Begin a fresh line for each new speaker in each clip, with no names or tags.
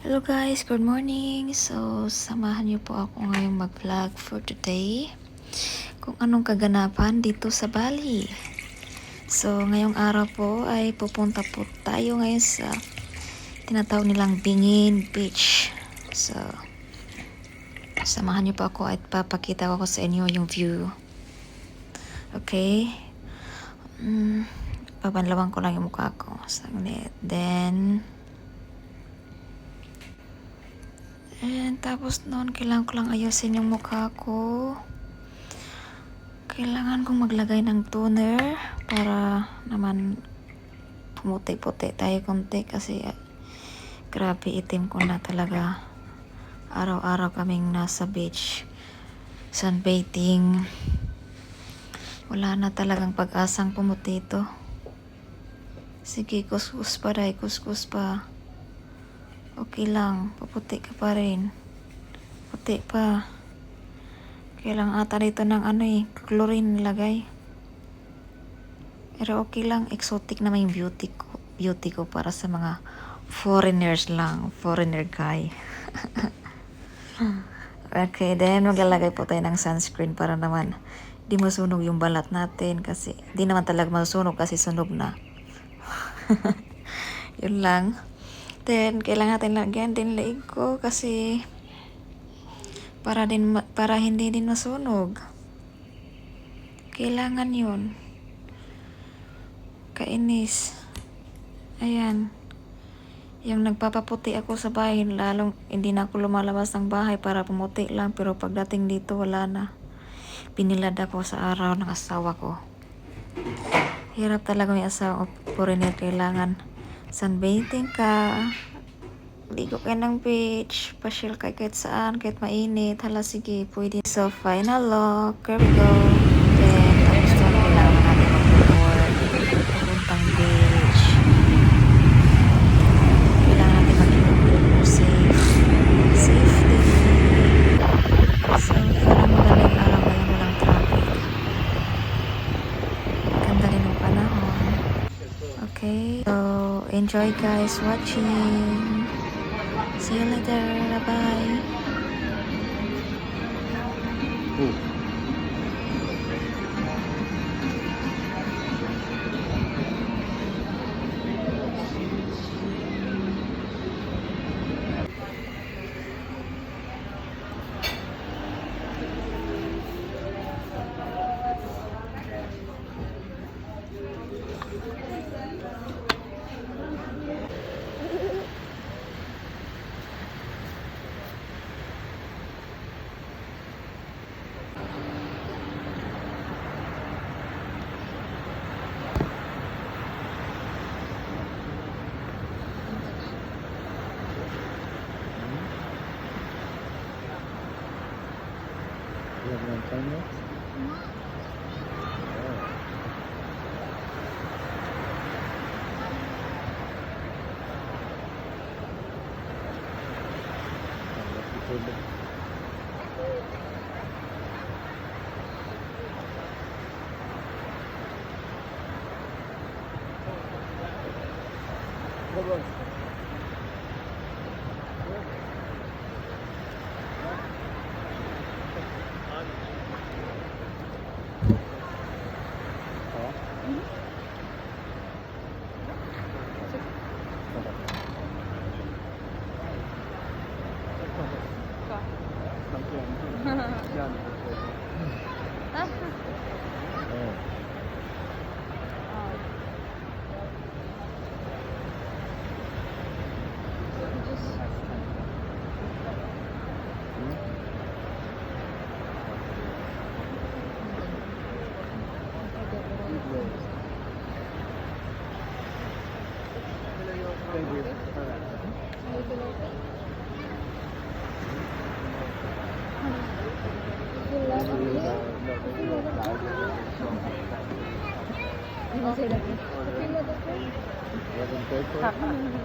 Hello guys, good morning. So, samahan niyo po ako ngayong mag-vlog for today. Kung anong kaganapan dito sa Bali. So, ngayong araw po ay pupunta po tayo ngayon sa tinatawag nilang Bingin Beach. So, samahan niyo po ako at papakita ko sa inyo yung view. Okay? Pabanlawan ko lang yung mukha ko. Saglit. Then, and tapos noon, kailangan ko lang ayusin yung mukha ko. Kailangan kong maglagay ng toner para naman pumuti-puti tayo konti kasi grabe itim ko na talaga. Araw-araw kaming nasa beach, sunbathing. Wala na talagang pag-asang pumuti ito. Sige, kuskus pa dahil, kuskus pa. Okay lang, paputi ka pa rin. Puti pa. Kailang ata dito ng chlorine nilagay. Pero okay lang, exotic naman yung beauty ko para sa mga foreigners lang. Foreigner guy. Okay, then maglalagay po tayo ng sunscreen para naman di masunog yung balat natin kasi di naman talaga masunog kasi sunog na. Yun lang. Then, kailangan natin lagyan din leeg ko kasi para hindi din masunog. Kailangan yun. Kainis. Ayan. Yung nagpapaputi ako sa bahay, lalong hindi na ako lumalabas ng bahay para pumuti lang. Pero pagdating dito, wala na. Binilad ako sa araw ng asawa ko. Hirap talaga may asawa foreigner. Kailangan sunbathing ka. Ligo kayo ng beach. Pasyal kayo kahit saan, kahit mainit. Hala, sige, pwede. So, final look. Here we go. Then, tapos doon, kailangan natin mag-board. Pupuntang beach. Kailangan natin mag-board safe. Safety. So, parang magaling araw ngayon, walang traffic. Ganda rin ang panahon. Okay. So, enjoy guys watching. See you later. Bye-bye.
You have one time left?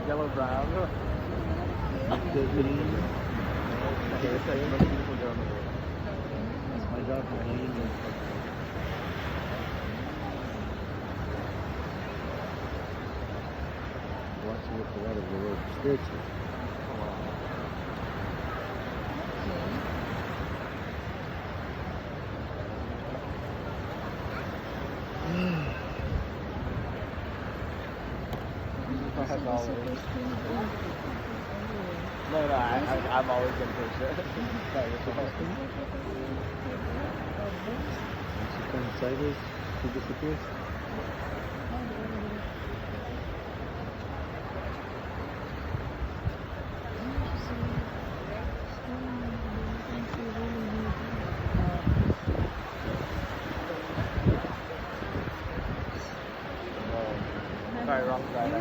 Yellow brown. Disney. Okay, so you must people go on the road. My job for me is watching with the water of the road spiritually. No, no, I'm always in person. Sorry, you're supposed to. When she turns sideways, she disappears. Oh, sorry, wrong side.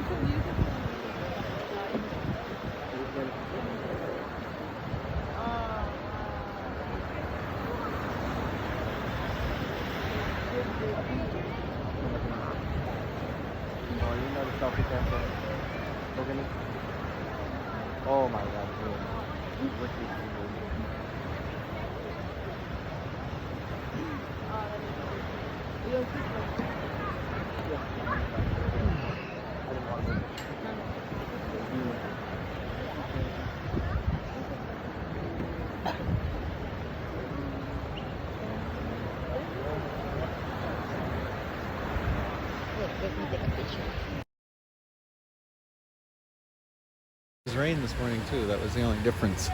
Oh, you know the selfie temple. Look at it. Oh my god, dude. Wicked. I didn't want to. It was rain this morning too. That was the only difference.